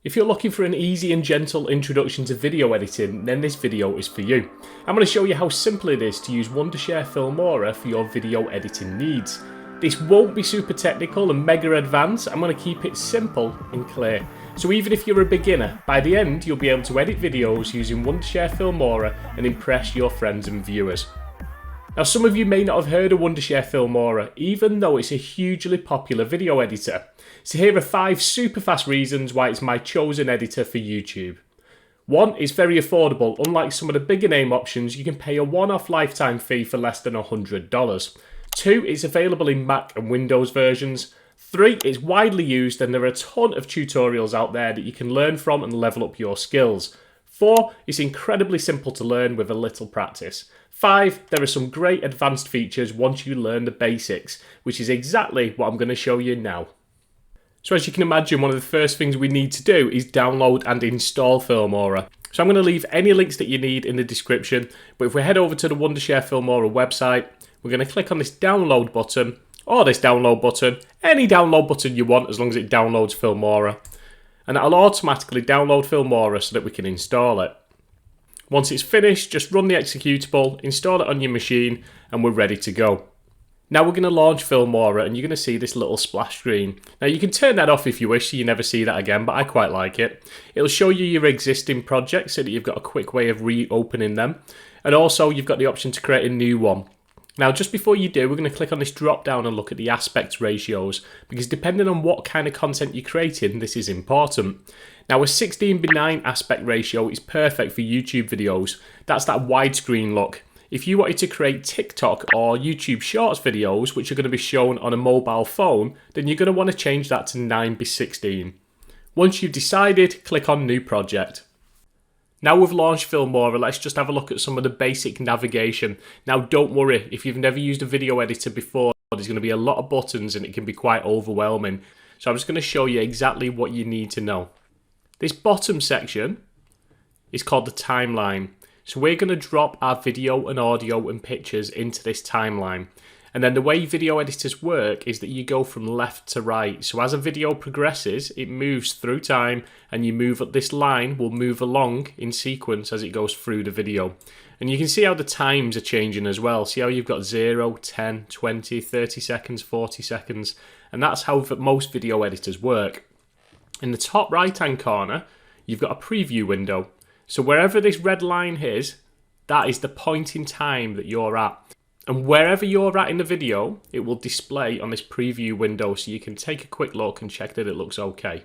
If you're looking for an easy and gentle introduction to video editing, then this video is for you. I'm going to show you how simple it is to use Wondershare Filmora for your video editing needs. This won't be super technical and mega advanced. I'm going to keep it simple and clear. So even if you're a beginner, by the end you'll be able to edit videos using Wondershare Filmora and impress your friends and viewers. Now, some of you may not have heard of Wondershare Filmora, even though it's a hugely popular video editor. So here are 5 super fast reasons why it's my chosen editor for YouTube. 1, it's very affordable. Unlike some of the bigger name options, you can pay a one-off lifetime fee for less than $100. 2, it's available in Mac and Windows versions. 3, it's widely used and there are a ton of tutorials out there that you can learn from and level up your skills. 4, it's incredibly simple to learn with a little practice. 5, there are some great advanced features once you learn the basics, which is exactly what I'm going to show you now. So as you can imagine, one of the first things we need to do is download and install Filmora. So I'm going to leave any links that you need in the description, but if we head over to the Wondershare Filmora website, we're going to click on this download button, or this download button, any download button you want as long as it downloads Filmora. And that'll automatically download Filmora so that we can install it. Once it's finished, just run the executable, install it on your machine, and we're ready to go. Now we're going to launch Filmora and you're going to see this little splash screen. Now you can turn that off if you wish so you never see that again, but I quite like it. It'll show you your existing projects so that you've got a quick way of reopening them. And also you've got the option to create a new one. Now just before you do, we're going to click on this drop down and look at the aspect ratios, because depending on what kind of content you're creating, this is important. Now a 16:9 aspect ratio is perfect for YouTube videos. That's that widescreen look. If you wanted to create TikTok or YouTube Shorts videos, which are going to be shown on a mobile phone, then you're going to want to change that to 9:16. Once you've decided, click on New Project. Now we've launched Filmora, let's just have a look at some of the basic navigation. Now don't worry, if you've never used a video editor before, there's going to be a lot of buttons and it can be quite overwhelming. So I'm just going to show you exactly what you need to know. This bottom section is called the timeline. So we're going to drop our video and audio and pictures into this timeline. And then the way video editors work is that you go from left to right. So as a video progresses, it moves through time and you move up this line will move along in sequence as it goes through the video. And you can see how the times are changing as well. See how you've got 0, 10, 20, 30 seconds, 40 seconds. And that's how most video editors work. In the top right hand corner, you've got a preview window. So wherever this red line is, that is the point in time that you're at. And wherever you're at in the video, it will display on this preview window so you can take a quick look and check that it looks okay.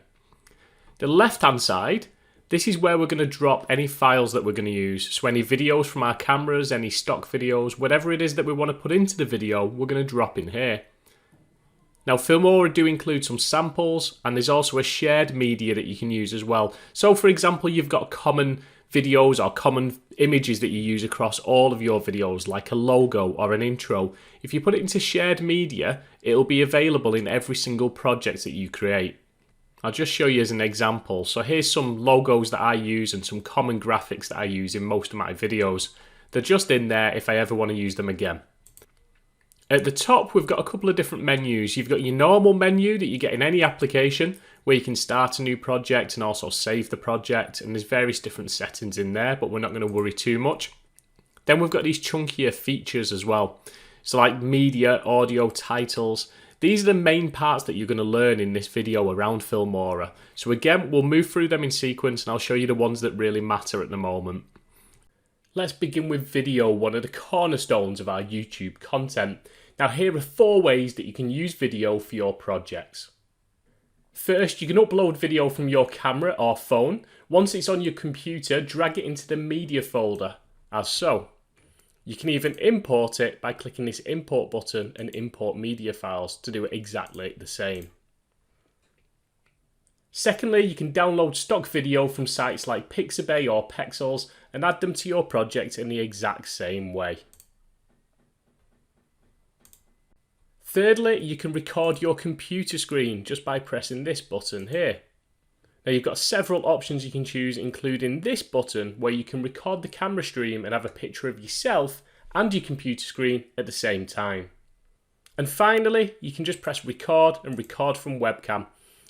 The left hand side, this is where we're going to drop any files that we're going to use. So any videos from our cameras, any stock videos, whatever it is that we want to put into the video, we're going to drop in here. Now Filmora do include some samples and there's also a shared media that you can use as well. So for example, you've got common videos or common images that you use across all of your videos, like a logo or an intro. If you put it into shared media, it'll be available in every single project that you create. I'll just show you as an example. So here's some logos that I use and some common graphics that I use in most of my videos. They're just in there if I ever want to use them again. At the top, we've got a couple of different menus. You've got your normal menu that you get in any application where you can start a new project and also save the project. And there's various different settings in there, but we're not going to worry too much. Then we've got these chunkier features as well. So like media, audio, titles. These are the main parts that you're going to learn in this video around Filmora. So again, we'll move through them in sequence and I'll show you the ones that really matter at the moment. Let's begin with video, one of the cornerstones of our YouTube content. Now here are 4 ways that you can use video for your projects. First, you can upload video from your camera or phone. Once it's on your computer, drag it into the media folder, as so. You can even import it by clicking this import button and import media files to do exactly the same. Secondly, you can download stock video from sites like Pixabay or Pexels and add them to your project in the exact same way. Thirdly, you can record your computer screen just by pressing this button here. Now you've got several options you can choose, including this button where you can record the camera stream and have a picture of yourself and your computer screen at the same time. And finally, you can just press record and record from webcam.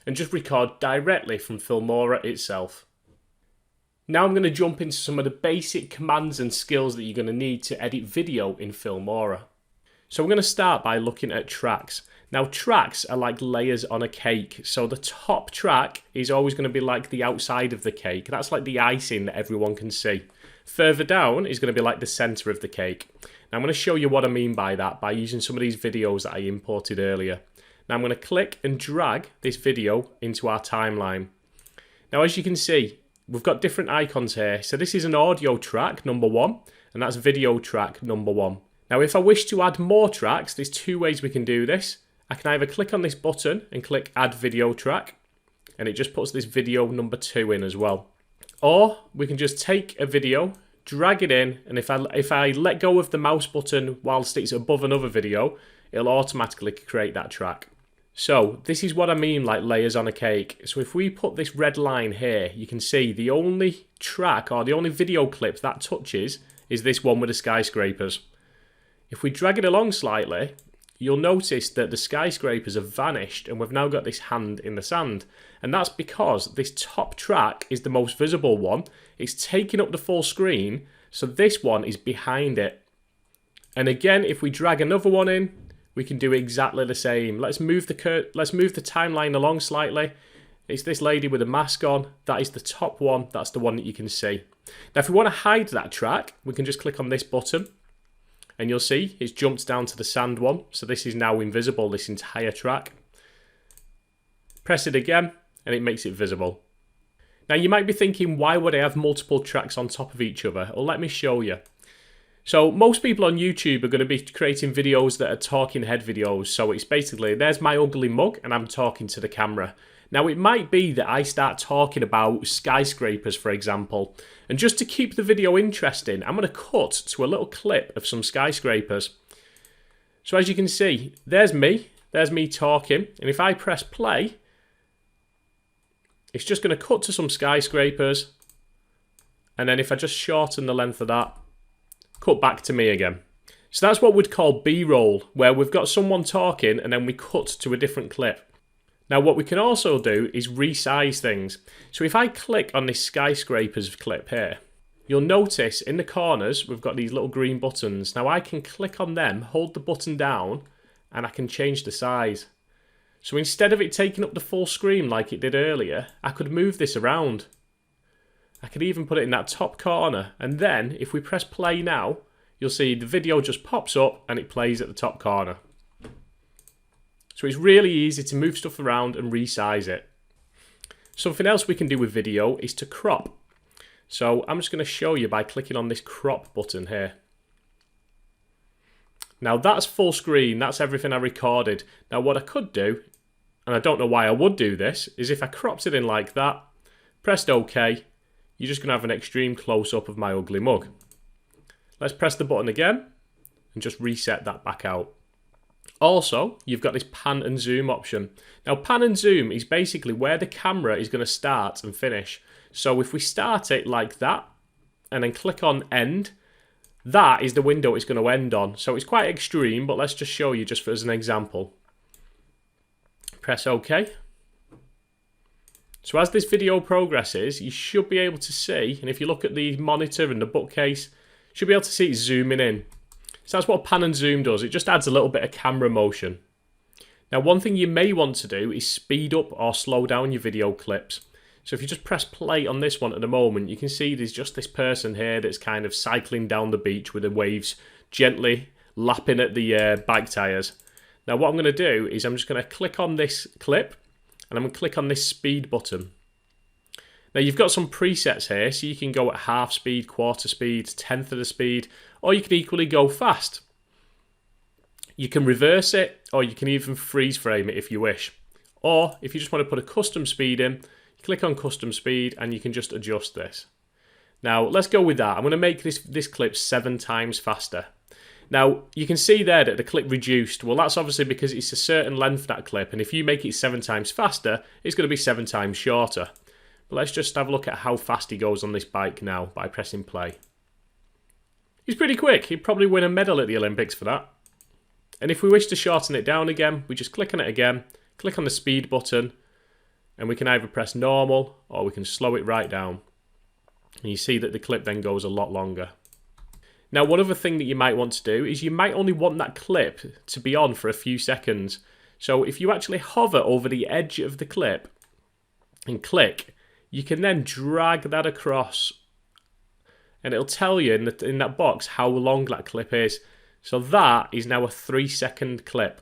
and just record directly from Filmora itself. Now I'm going to jump into some of the basic commands and skills that you're going to need to edit video in Filmora. So we're going to start by looking at tracks. Now tracks are like layers on a cake, so the top track is always going to be like the outside of the cake. That's like the icing that everyone can see. Further down is going to be like the centre of the cake. Now I'm going to show you what I mean by that by using some of these videos that I imported earlier. Now I'm going to click and drag this video into our timeline. Now as you can see, we've got different icons here. So this is an audio track, number 1, and that's video track, number 1. Now if I wish to add more tracks, there's 2 ways we can do this. I can either click on this button and click add video track, and it just puts this video number 2 in as well. Or we can just take a video, drag it in, and if I let go of the mouse button whilst it's above another video, it'll automatically create that track. So this is what I mean like layers on a cake. So if we put this red line here, you can see the only track or the only video clip that touches is this one with the skyscrapers. If we drag it along slightly, you'll notice that the skyscrapers have vanished and we've now got this hand in the sand. And that's because this top track is the most visible one. It's taking up the full screen, so this one is behind it. And again, if we drag another one in, we can do exactly the same. Let's move the timeline along slightly. It's this lady with a mask on. That is the top one. That's the one that you can see. Now, if we want to hide that track, we can just click on this button. And you'll see it's jumped down to the sand one. So this is now invisible, this entire track. Press it again and it makes it visible. Now you might be thinking, why would I have multiple tracks on top of each other? Well, let me show you. So most people on YouTube are going to be creating videos that are talking head videos. So it's basically, there's my ugly mug and I'm talking to the camera. Now it might be that I start talking about skyscrapers, for example, and just to keep the video interesting, I'm going to cut to a little clip of some skyscrapers. So as you can see, there's me talking, and if I press play, it's just going to cut to some skyscrapers, and then if I just shorten the length of that, cut back to me again. So that's what we'd call B-roll, where we've got someone talking and then we cut to a different clip. Now what we can also do is resize things. So if I click on this skyscrapers clip here, you'll notice in the corners we've got these little green buttons. Now I can click on them, hold the button down, and I can change the size. So instead of it taking up the full screen like it did earlier, I could move this around. I could even put it in that top corner, and then if we press play now, you'll see the video just pops up and it plays at the top corner. So it's really easy to move stuff around and resize it. Something else we can do with video is to crop. So I'm just going to show you by clicking on this crop button here. Now that's full screen, that's everything I recorded. Now what I could do, and I don't know why I would do this, is if I cropped it in like that, pressed OK, you're just going to have an extreme close-up of my ugly mug. Let's press the button again and just reset that back out. Also, you've got this pan and zoom option. Now, pan and zoom is basically where the camera is going to start and finish. So if we start it like that and then click on end, that is the window it's going to end on. So it's quite extreme, but let's just show you just as an example. Press OK. So as this video progresses, you should be able to see, and if you look at the monitor and the bookcase, you should be able to see it zooming in. So that's what pan and zoom does. It just adds a little bit of camera motion. Now one thing you may want to do is speed up or slow down your video clips. So if you just press play on this one at the moment, you can see there's just this person here that's kind of cycling down the beach with the waves gently lapping at the bike tyres. Now what I'm going to do is I'm just going to click on this clip and I'm going to click on this speed button. Now you've got some presets here, so you can go at half speed, quarter speed, tenth of the speed, or you can equally go fast. You can reverse it, or you can even freeze frame it if you wish. Or if you just want to put a custom speed in, you click on custom speed and you can just adjust this. Now let's go with that. I'm going to make this clip 7 times faster. Now you can see there that the clip reduced. Well, that's obviously because it's a certain length, that clip, and if you make it 7 times faster, it's going to be 7 times shorter. But let's just have a look at how fast he goes on this bike now by pressing play. He's pretty quick. He'd probably win a medal at the Olympics for that. And if we wish to shorten it down again, we just click on it again, click on the speed button, And we can either press normal or we can slow it right down. And you see that the clip then goes a lot longer. Now, one other thing that you might want to do is you might only want that clip to be on for a few seconds. So if you actually hover over the edge of the clip and click, you can then drag that across. And it'll tell you in that box how long that clip is. So that is now a 3-second clip.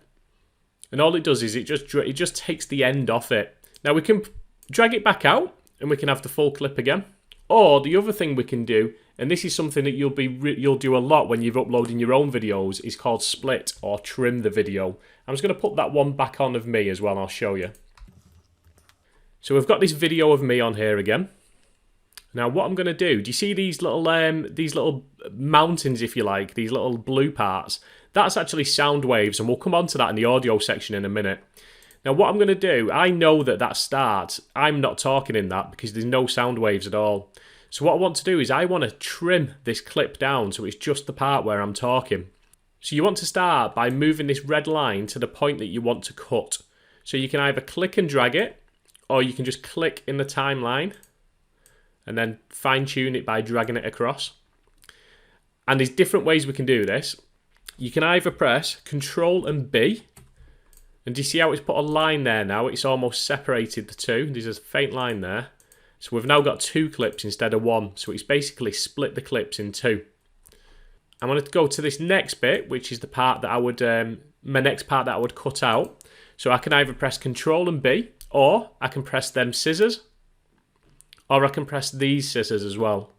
And all it does is it just takes the end off it. Now we can drag it back out and we can have the full clip again. Or the other thing we can do, and this is something that you'll do a lot when you're uploading your own videos, is called split or trim the video. I'm just going to put that one back on of me as well, I'll show you. So we've got this video of me on here again. Now what I'm going to do you see these little mountains, if you like, these little blue parts? That's actually sound waves, and we'll come on to that in the audio section in a minute. Now what I'm going to do, I know that starts, I'm not talking in that because there's no sound waves at all. So what I want to do is I want to trim this clip down so it's just the part where I'm talking. So you want to start by moving this red line to the point that you want to cut. So you can either click and drag it, or you can just click in the timeline and then fine tune it by dragging it across. And there's different ways we can do this. You can either press Control and B, and do you see how it's put a line there now? It's almost separated the two. There's a faint line there. So we've now got 2 clips instead of 1. So it's basically split the clips in 2. I'm going to go to this next bit, which is the part that I would, my next part that I would cut out. So I can either press Control and B, or I can press them scissors, or I can press these scissors as well.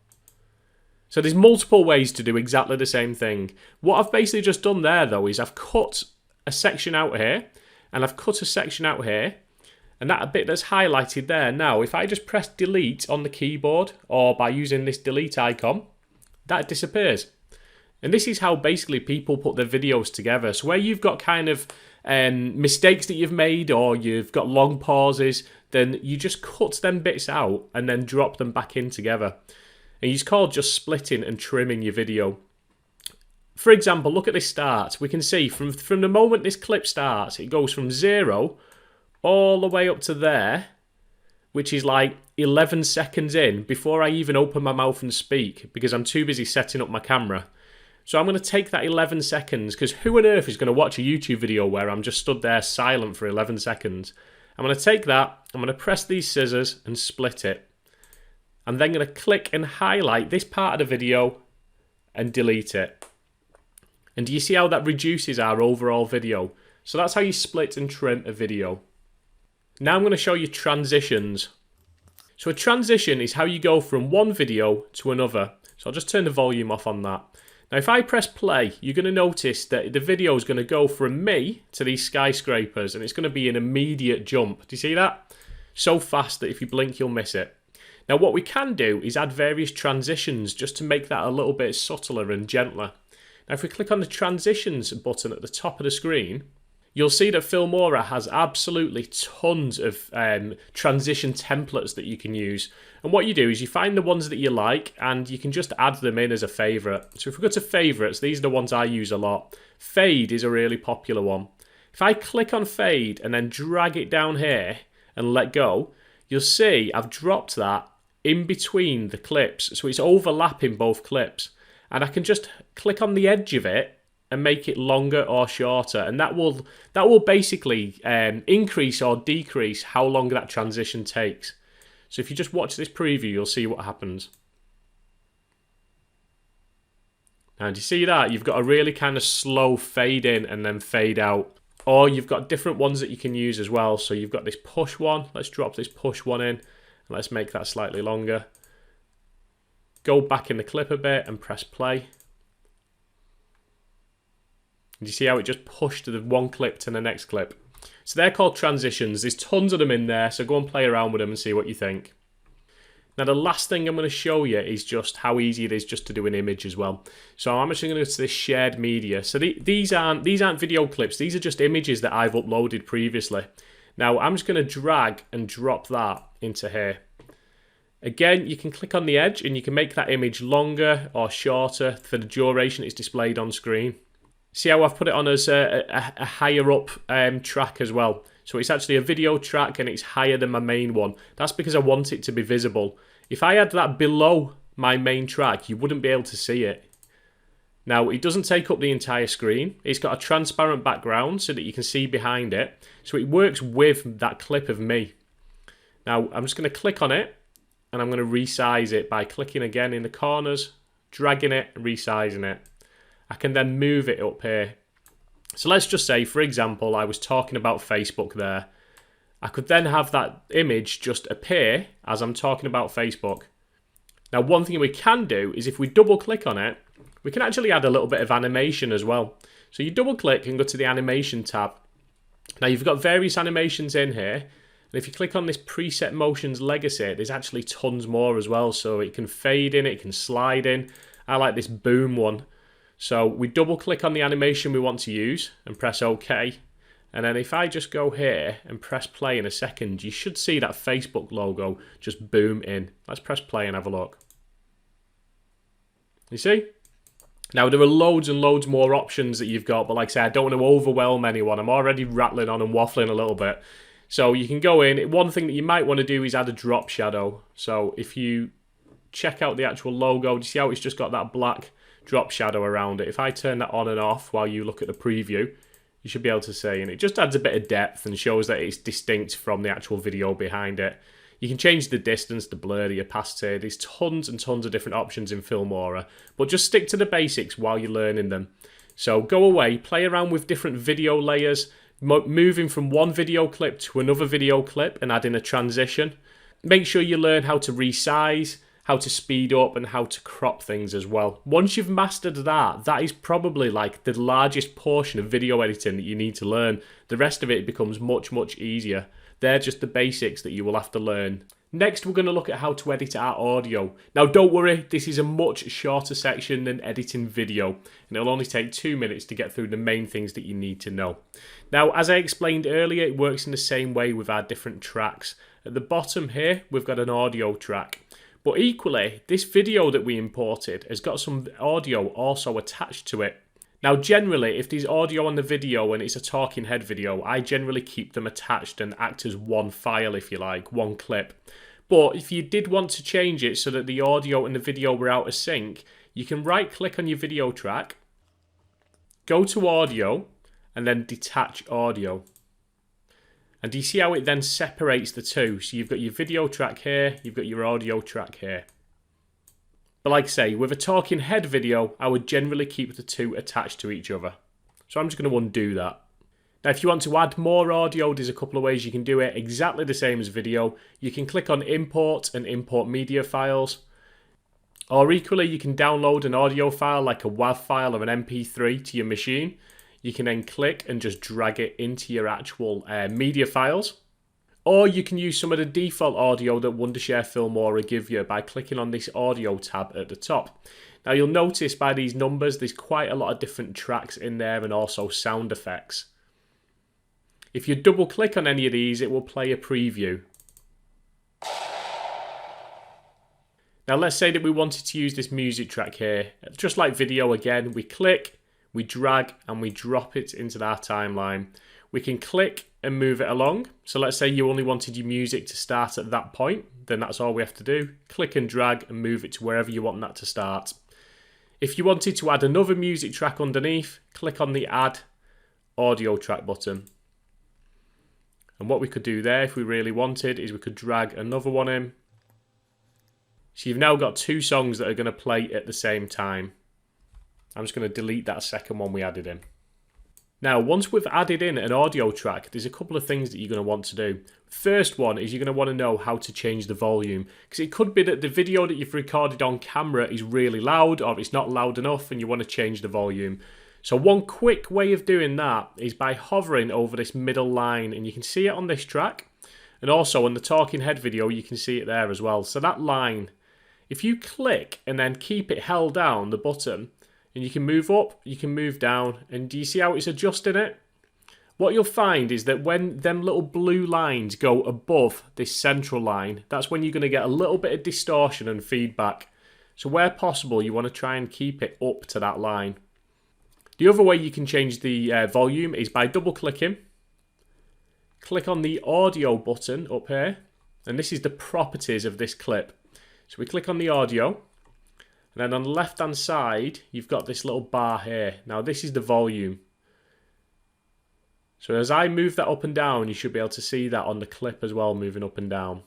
So there's multiple ways to do exactly the same thing. What I've basically just done there though is I've cut a section out here, and I've cut a section out here, and that bit that's highlighted there. Now, if I just press delete on the keyboard, or by using this delete icon, that disappears. And this is how basically people put their videos together. So where you've got kind of mistakes that you've made, or you've got long pauses, then you just cut them bits out and then drop them back in together. And it's called just splitting and trimming your video. For example, look at this start. We can see from the moment this clip starts, it goes from 0 all the way up to there, which is like 11 seconds in before I even open my mouth and speak, because I'm too busy setting up my camera. So I'm going to take that 11 seconds, because who on earth is going to watch a YouTube video where I'm just stood there silent for 11 seconds? I'm going to take that, I'm going to press these scissors and split it. I'm then going to click and highlight this part of the video and delete it. And do you see how that reduces our overall video? So that's how you split and trim a video. Now I'm going to show you transitions. So a transition is how you go from one video to another. So I'll just turn the volume off on that. Now if I press play, you're going to notice that the video is going to go from me to these skyscrapers, and it's going to be an immediate jump. Do you see that? So fast that if you blink you'll miss it. Now what we can do is add various transitions just to make that a little bit subtler and gentler. Now if we click on the transitions button at the top of the screen, you'll see that Filmora has absolutely tons of transition templates that you can use. And what you do is you find the ones that you like, and you can just add them in as a favourite. So if we go to favourites, these are the ones I use a lot. Fade is a really popular one. If I click on fade and then drag it down here and let go, you'll see I've dropped that in between the clips. So it's overlapping both clips. And I can just click on the edge of it and make it longer or shorter, and that will basically increase or decrease how long that transition takes. So if you just watch this preview, you'll see what happens. And you see that? You've got a really kind of slow fade in and then fade out. Or you've got different ones that you can use as well. So you've got this push one. Let's drop this push one in, and let's make that slightly longer. Go back in the clip a bit and press play. And you see how it just pushed the one clip to the next clip. So they're called transitions. There's tons of them in there, so go and play around with them and see what you think. Now the last thing I'm going to show you is just how easy it is just to do an image as well. So I'm actually going to go to this shared media. So these aren't video clips, these are just images that I've uploaded previously. Now I'm just going to drag and drop that into here. Again, you can click on the edge and you can make that image longer or shorter for the duration it's displayed on screen. See how I've put it on as a higher up track as well. So it's actually a video track and it's higher than my main one. That's because I want it to be visible. If I had that below my main track, you wouldn't be able to see it. Now, it doesn't take up the entire screen. It's got a transparent background so that you can see behind it. So it works with that clip of me. Now, I'm just going to click on it and I'm going to resize it by clicking again in the corners, dragging it, and resizing it. I can then move it up here. So let's just say, for example, I was talking about Facebook there. I could then have that image just appear as I'm talking about Facebook. Now, one thing we can do is if we double click on it, we can actually add a little bit of animation as well. So you double click and go to the animation tab. Now you've got various animations in here. And if you click on this preset motions legacy, there's actually tons more as well. So it can fade in, it can slide in. I like this boom one. So we double click on the animation we want to use and press OK. And then if I just go here and press play in a second, you should see that Facebook logo just boom in. Let's press play and have a look. You see? Now, there are loads and loads more options that you've got, but like I said, I don't want to overwhelm anyone. I'm already rattling on and waffling a little bit. So you can go in. One thing that you might want to do is add a drop shadow. So if you check out the actual logo, do you see how it's just got that black drop shadow around it? If I turn that on and off while you look at the preview, you should be able to see, and it just adds a bit of depth and shows that it's distinct from the actual video behind it. You can change the distance, the blur, the opacity. There's tons and tons of different options in Filmora, but just stick to the basics while you're learning them. So go away, play around with different video layers, moving from one video clip to another video clip and adding a transition. Make sure you learn how to resize, how to speed up, and how to crop things as well. Once you've mastered that, that is probably like the largest portion of video editing that you need to learn. The rest of it becomes much, much easier. They're just the basics that you will have to learn. Next, we're going to look at how to edit our audio. Now, don't worry, this is a much shorter section than editing video, and it'll only take 2 minutes to get through the main things that you need to know. Now, as I explained earlier, it works in the same way with our different tracks. At the bottom here, we've got an audio track. But equally, this video that we imported has got some audio also attached to it. Now, generally, if there's audio on the video and it's a talking head video, I generally keep them attached and act as one file, if you like, one clip. But if you did want to change it so that the audio and the video were out of sync, you can right-click on your video track, go to audio, and then detach audio. And do you see how it then separates the two? So you've got your video track here, you've got your audio track here. But like I say, with a talking head video, I would generally keep the two attached to each other. So I'm just going to undo that. Now, if you want to add more audio, there's a couple of ways you can do it. Exactly the same as video. You can click on import and import media files. Or equally, you can download an audio file like a WAV file or an MP3 to your machine. You can then click and just drag it into your actual media files. Or you can use some of the default audio that Wondershare Filmora give you by clicking on this audio tab at the top. Now you'll notice by these numbers there's quite a lot of different tracks in there and also sound effects. If you double click on any of these, it will play a preview. Now let's say that we wanted to use this music track here. Just like video again, we click, we drag and we drop it into our timeline. We can click and move it along. So let's say you only wanted your music to start at that point, then that's all we have to do. Click and drag and move it to wherever you want that to start. If you wanted to add another music track underneath, click on the Add Audio Track button. And what we could do there, if we really wanted, is we could drag another one in. So you've now got two songs that are going to play at the same time. I'm just going to delete that second one we added in. Now, once we've added in an audio track, there's a couple of things that you're going to want to do. First one is you're going to want to know how to change the volume, because it could be that the video that you've recorded on camera is really loud or it's not loud enough and you want to change the volume. So one quick way of doing that is by hovering over this middle line, and you can see it on this track, and also on the talking head video you can see it there as well. So that line, if you click and then keep it held down, the button, and you can move up, you can move down, and do you see how it's adjusting it? What you'll find is that when them little blue lines go above this central line, that's when you're going to get a little bit of distortion and feedback. So where possible, you want to try and keep it up to that line. The other way you can change the volume is by double clicking. Click on the audio button up here, and this is the properties of this clip. So we click on the audio, and then on the left hand side you've got this little bar here. Now this is the volume. So as I move that up and down, you should be able to see that on the clip as well, moving up and down.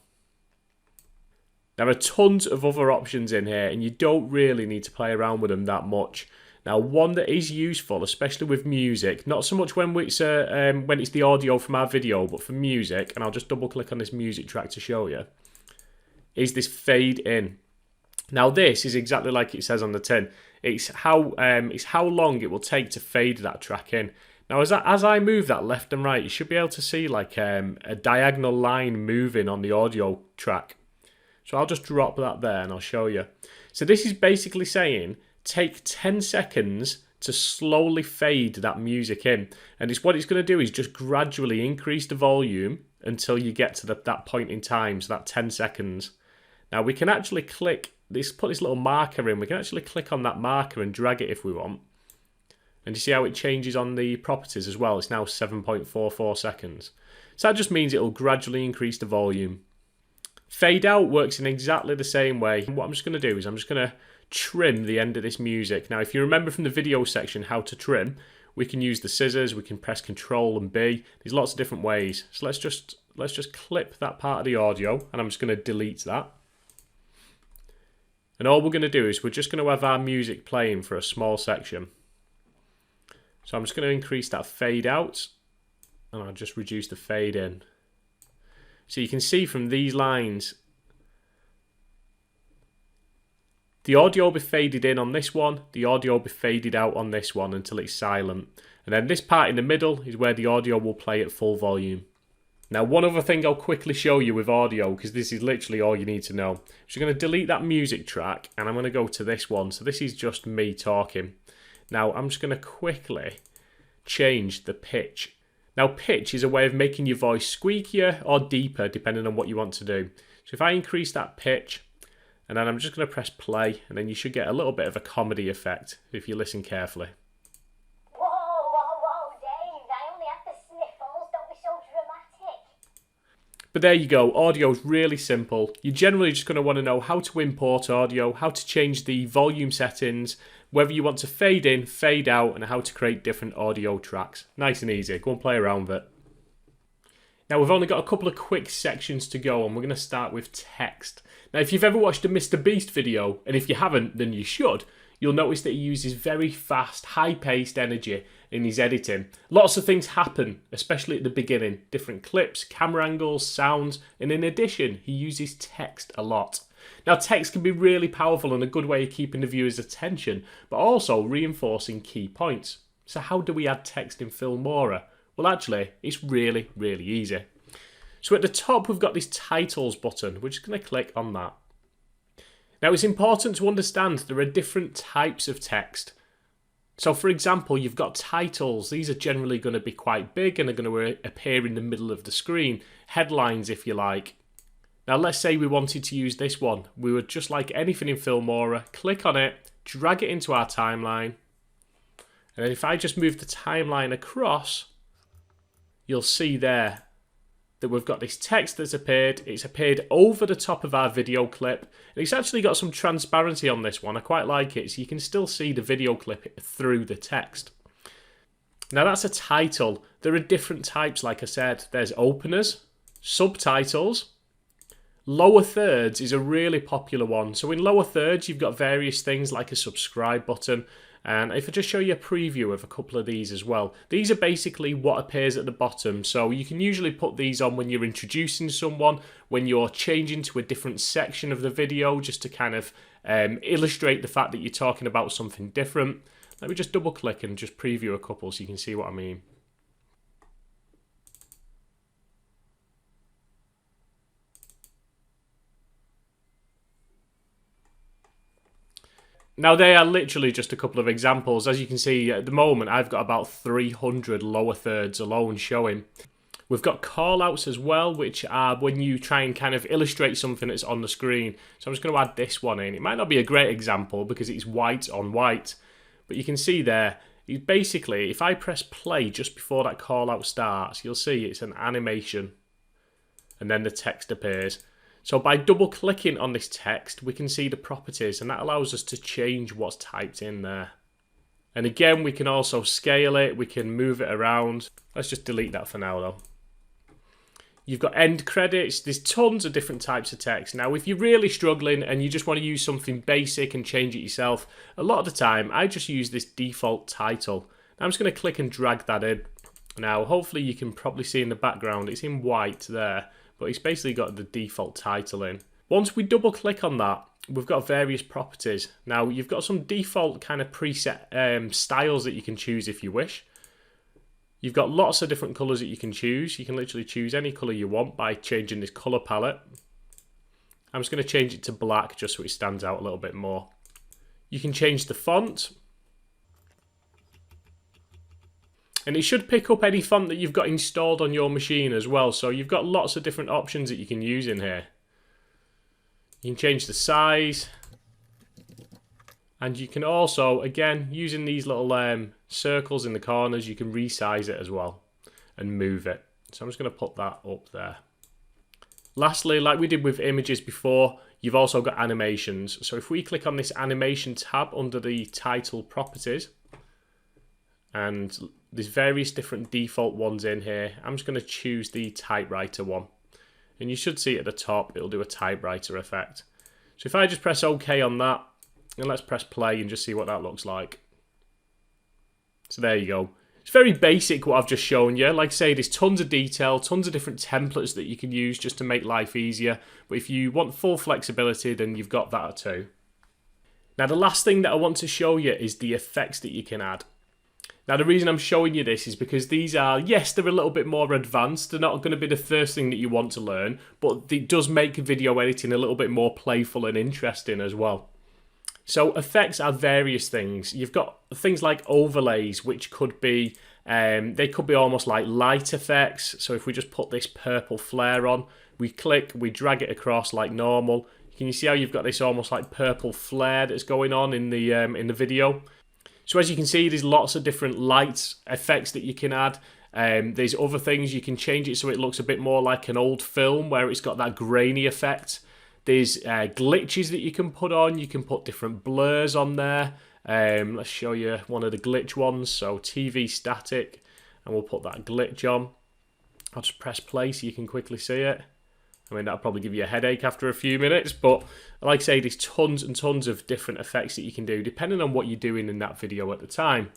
There are tons of other options in here, and you don't really need to play around with them that much. Now, one that is useful, especially with music, not so much when it's the audio from our video, but for music, and I'll just double click on this music track to show you, is this fade in. Now, this is exactly like it says on the tin. It's how long it will take to fade that track in. Now, as I move that left and right, you should be able to see like a diagonal line moving on the audio track. So I'll just drop that there and I'll show you. So this is basically saying, take 10 seconds to slowly fade that music in. And what it's going to do is just gradually increase the volume until you get to that point in time, so that 10 seconds. Now we can actually click this, put this little marker in. We can actually click on that marker and drag it if we want. And you see how it changes on the properties as well. It's now 7.44 seconds. So that just means it'll gradually increase the volume. Fade out works in exactly the same way. What I'm just going to do is I'm just going to trim the end of this music. Now, if you remember from the video section how to trim, we can use the scissors, we can press Control and B. There's lots of different ways. So let's just clip that part of the audio, and I'm just going to delete that. And all we're going to do is we're just going to have our music playing for a small section. So I'm just going to increase that fade out, and I'll just reduce the fade in. So you can see from these lines, the audio will be faded in on this one, the audio will be faded out on this one until it's silent. And then this part in the middle is where the audio will play at full volume. Now, one other thing I'll quickly show you with audio, because this is literally all you need to know. So I'm going to delete that music track, and I'm going to go to this one. So this is just me talking. Now, I'm just going to quickly change the pitch. Now, pitch is a way of making your voice squeakier or deeper, depending on what you want to do. So if I increase that pitch, and then I'm just going to press play, and then you should get a little bit of a comedy effect if you listen carefully. Whoa, Dave, I only have the sniffles, don't be so dramatic. But there you go, audio is really simple. You're generally just going to want to know how to import audio, how to change the volume settings, whether you want to fade in, fade out, and how to create different audio tracks. Nice and easy, go and play around with it. Now we've only got a couple of quick sections to go, and we're going to start with text. Now if you've ever watched a Mr. Beast video, and if you haven't, then you should, you'll notice that he uses very fast, high-paced energy in his editing. Lots of things happen, especially at the beginning. Different clips, camera angles, sounds, and in addition, he uses text a lot. Now, text can be really powerful and a good way of keeping the viewer's attention, but also reinforcing key points. So how do we add text in Filmora? Well, actually, it's really, really easy. So at the top, we've got this titles button. We're just going to click on that. Now, it's important to understand there are different types of text. So, for example, you've got titles. These are generally going to be quite big and are going to appear in the middle of the screen. Headlines, if you like. Now, let's say we wanted to use this one. We would, just like anything in Filmora, click on it, drag it into our timeline. And then if I just move the timeline across, you'll see there that we've got this text that's appeared. It's appeared over the top of our video clip. And it's actually got some transparency on this one. I quite like it, so you can still see the video clip through the text. Now that's a title. There are different types, like I said. There's openers, subtitles. Lower thirds is a really popular one. So in lower thirds, you've got various things like a subscribe button. And if I just show you a preview of a couple of these as well. These are basically what appears at the bottom. So you can usually put these on when you're introducing someone, when you're changing to a different section of the video, just to kind of illustrate the fact that you're talking about something different. Let me just double click and just preview a couple so you can see what I mean. Now they are literally just a couple of examples. As you can see at the moment, I've got about 300 lower thirds alone showing. We've got callouts as well, which are when you try and kind of illustrate something that's on the screen. So I'm just going to add this one in. It might not be a great example because it's white on white, but you can see there, Basically, if I press play just before that call out starts, you'll see it's an animation and then the text appears. So by double clicking on this text, we can see the properties, and that allows us to change what's typed in there. And again, we can also scale it, we can move it around. Let's just delete that for now though. You've got end credits, there's tons of different types of text. Now, if you're really struggling and you just want to use something basic and change it yourself, a lot of the time, I just use this default title. Now, I'm just going to click and drag that in. Now, hopefully you can probably see in the background, it's in white there, but it's basically got the default title in. Once we double click on that, we've got various properties. Now, you've got some default kind of preset styles that you can choose if you wish. You've got lots of different colours that you can choose. You can literally choose any colour you want by changing this colour palette. I'm just going to change it to black just so it stands out a little bit more. You can change the font. And it should pick up any font that you've got installed on your machine as well. So you've got lots of different options that you can use in here. You can change the size. And you can also, again, using these little circles in the corners, you can resize it as well and move it. So I'm just going to put that up there. Lastly, like we did with images before, you've also got animations. So if we click on this animation tab under the title properties, and there's various different default ones in here, I'm just going to choose the typewriter one. And you should see at the top, it'll do a typewriter effect. So if I just press OK on that, and let's press play and just see what that looks like. So there you go. It's very basic what I've just shown you. Like I say, there's tons of detail, tons of different templates that you can use just to make life easier. But if you want full flexibility, then you've got that too. Now the last thing that I want to show you is the effects that you can add. Now the reason I'm showing you this is because these are, yes, they're a little bit more advanced. They're not going to be the first thing that you want to learn, but it does make video editing a little bit more playful and interesting as well. So effects are various things. You've got things like overlays, which could be, they could be almost like light effects. So if we just put this purple flare on, we click, we drag it across like normal. Can you see how you've got this almost like purple flare that's going on in the video? So as you can see, there's lots of different light effects that you can add. There's other things you can change it so it looks a bit more like an old film where it's got that grainy effect. There's glitches that you can put on. You can put different blurs on there. Let's show you one of the glitch ones. So TV static, and we'll put that glitch on. I'll just press play so you can quickly see it. I mean, that'll probably give you a headache after a few minutes, but like I say, there's tons and tons of different effects that you can do depending on what you're doing in that video at the time.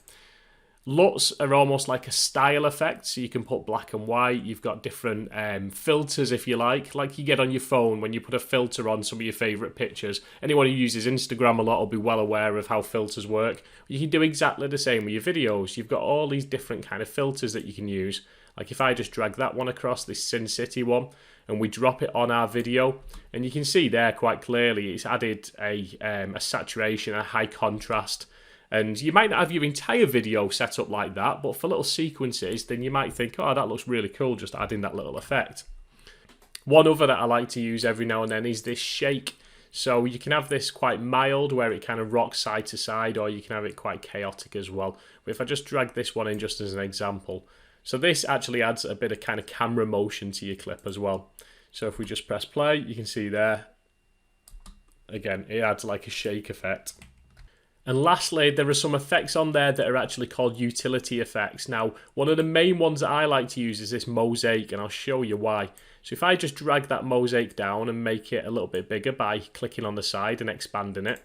LUTs are almost like a style effect, so you can put black and white. You've got different filters, if you like you get on your phone when you put a filter on some of your favourite pictures. Anyone who uses Instagram a lot will be well aware of how filters work. You can do exactly the same with your videos. You've got all these different kind of filters that you can use. Like if I just drag that one across, this Sin City one, and we drop it on our video, and you can see there quite clearly it's added a saturation, a high contrast. And you might not have your entire video set up like that, but for little sequences, then you might think, oh, that looks really cool, just adding that little effect. One other that I like to use every now and then is this shake. So you can have this quite mild, where it kind of rocks side to side, or you can have it quite chaotic as well. But if I just drag this one in just as an example. So this actually adds a bit of kind of camera motion to your clip as well. So if we just press play, you can see there, again, it adds like a shake effect. And lastly, there are some effects on there that are actually called utility effects. Now, one of the main ones that I like to use is this mosaic, and I'll show you why. So if I just drag that mosaic down and make it a little bit bigger by clicking on the side and expanding it,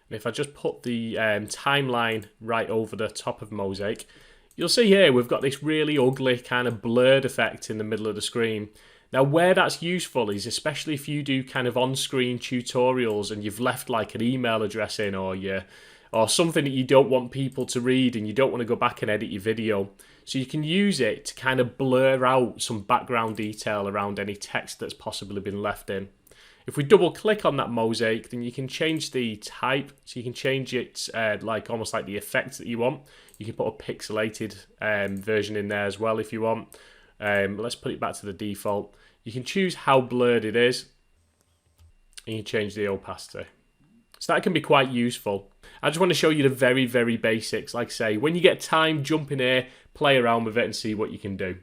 and if I just put the timeline right over the top of mosaic, you'll see here we've got this really ugly kind of blurred effect in the middle of the screen. Now, where that's useful is especially if you do kind of on-screen tutorials and you've left like an email address in, or something that you don't want people to read and you don't want to go back and edit your video. So you can use it to kind of blur out some background detail around any text that's possibly been left in. If we double click on that mosaic, then you can change the type. So you can change it like almost like the effect that you want. You can put a pixelated version in there as well if you want. Let's put it back to the default. You can choose how blurred it is, and you can change the opacity. So that can be quite useful. I just want to show you the very, very basics. Like I say, when you get time, jump in here, play around with it and see what you can do.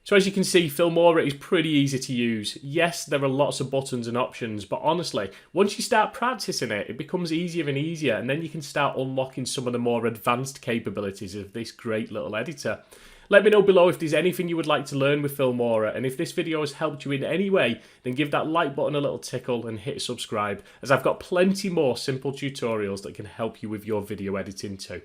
So as you can see, Filmora is pretty easy to use. Yes, there are lots of buttons and options, but honestly, once you start practicing it, it becomes easier and easier, and then you can start unlocking some of the more advanced capabilities of this great little editor. Let me know below if there's anything you would like to learn with Filmora, and if this video has helped you in any way, then give that like button a little tickle and hit subscribe, as I've got plenty more simple tutorials that can help you with your video editing too.